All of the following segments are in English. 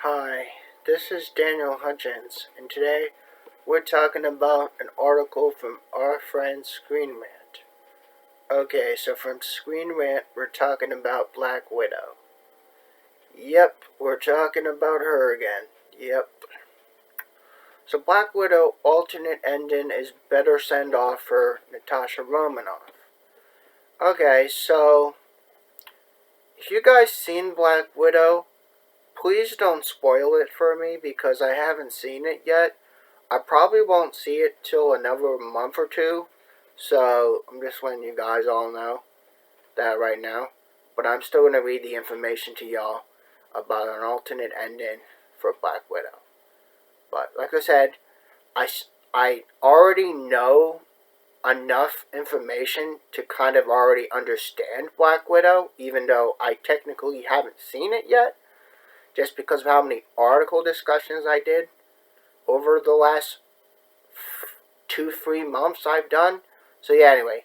Hi, this is Daniel Hutchins, and today we're talking about an article from our friend Screen Rant. Okay, so from Screen Rant, we're talking about Black Widow. Yep, we're talking about her again. Yep. So Black Widow alternate ending is better send off for Natasha Romanoff. Okay, so if you guys seen Black Widow, please don't spoil it for me because I haven't seen it yet. I probably won't see it till another month or two, so I'm just letting you guys all know that right now. But I'm still going to read the information to y'all about an alternate ending for Black Widow. But like I said, I already know enough information to kind of already understand Black Widow, even though I technically haven't seen it yet, just because of how many article discussions I did over the last 2-3 months I've done. So yeah, anyway.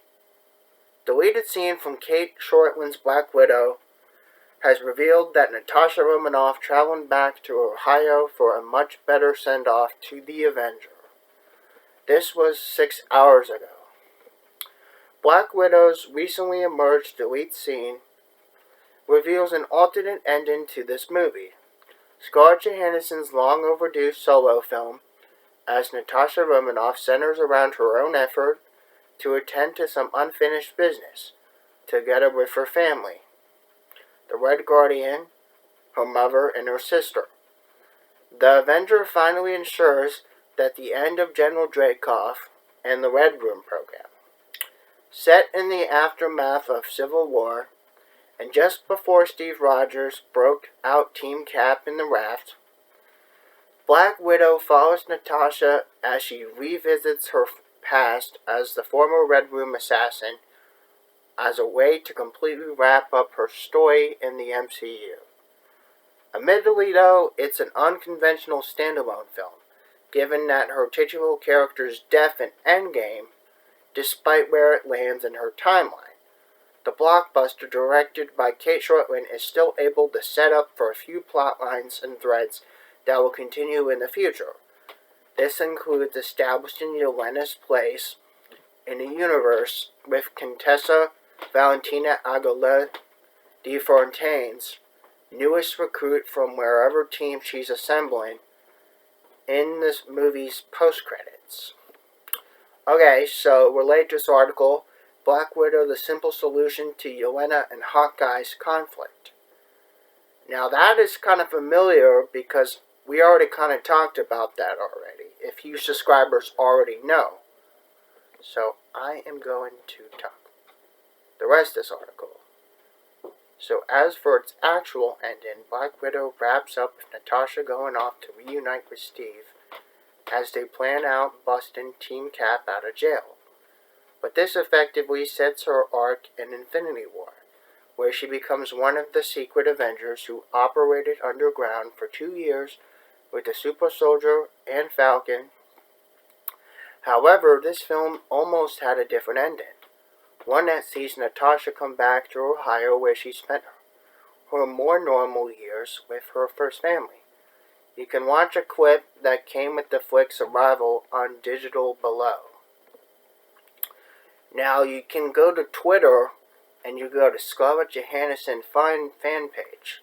Deleted scene from Kate Shortland's Black Widow has revealed that Natasha Romanoff traveled back to Ohio for a much better send-off to the Avenger. This was 6 hours ago. Black Widow's recently emerged delete scene reveals an alternate ending to this movie. Scarlett Johansson's long overdue solo film as Natasha Romanoff centers around her own effort to attend to some unfinished business, together with her family, the Red Guardian, her mother, and her sister. The Avenger finally ensures that the end of General Dreykov and the Red Room program. Set in the aftermath of Civil War, and just before Steve Rogers broke out Team Cap in the raft, Black Widow follows Natasha as she revisits her past as the former Red Room assassin as a way to completely wrap up her story in the MCU. Admittedly, though, it's an unconventional standalone film, given that her titular character's death in Endgame, despite where it lands in her timeline. The blockbuster, directed by Kate Shortland, is still able to set up for a few plot lines and threads that will continue in the future. This includes establishing Yelena's place in the universe with Contessa Valentina Aguilera de Fontaine's newest recruit from wherever team she's assembling in this movie's post-credits. Okay, so related to this article, Black Widow, the simple solution to Yelena and Hawkeye's conflict. Now that is kind of familiar because we already kind of talked about that already, if you subscribers already know. So I am going to talk the rest of this article. So as for its actual ending, Black Widow wraps up with Natasha going off to reunite with Steve as they plan out busting Team Cap out of jail. But this effectively sets her arc in Infinity War, where she becomes one of the secret Avengers who operated underground for 2 years with the Super Soldier and Falcon. However, this film almost had a different ending, one that sees Natasha come back to Ohio where she spent her more normal years with her first family. You can watch a clip that came with the flick's arrival on digital below. Now you can go to Twitter and you go to Scarlett Johansson fan page,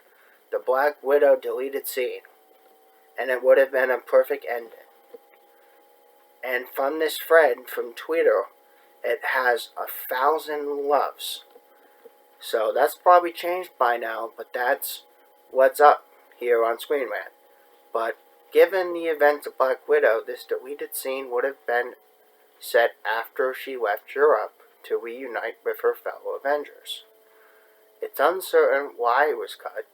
the Black Widow deleted scene, and it would have been a perfect ending. And from this thread from Twitter, it has 1,000 loves. So that's probably changed by now, but that's what's up here on Screen Rant. But given the events of Black Widow, this deleted scene would have been set after she left Europe to reunite with her fellow Avengers. It's uncertain why it was cut,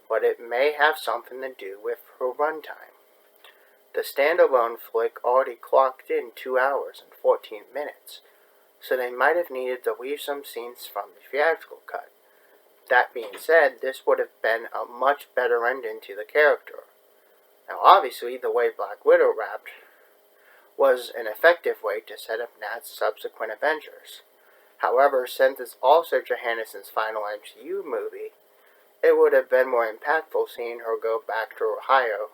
but it may have something to do with her runtime. The standalone flick already clocked in 2 hours and 14 minutes, so they might have needed to leave some scenes from the theatrical cut. That being said, this would have been a much better ending to the character. Now obviously, the way Black Widow wrapped was an effective way to set up Nat's subsequent Avengers. However, since it's also Johansson's final MCU movie, it it would have been more impactful seeing her go back to Ohio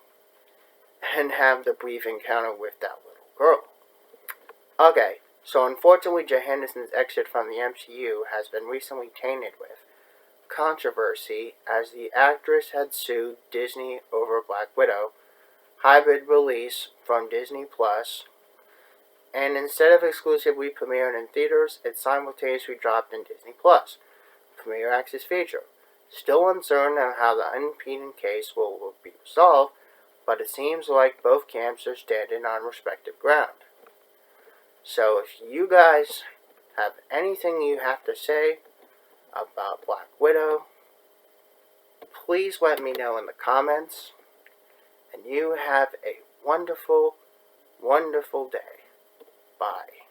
and have the brief encounter with that little girl. Okay, so unfortunately Johansson's exit from the MCU has been recently tainted with controversy as the actress had sued Disney over Black Widow hybrid release from Disney Plus, and instead of exclusively premiering in theaters, it simultaneously dropped in Disney Plus, Premier Access feature. Still uncertain on how the unimpeding case will be resolved, but it seems like both camps are standing on respective ground. So if you guys have anything you have to say about Black Widow, please let me know in the comments. And you have a wonderful, wonderful day. Bye.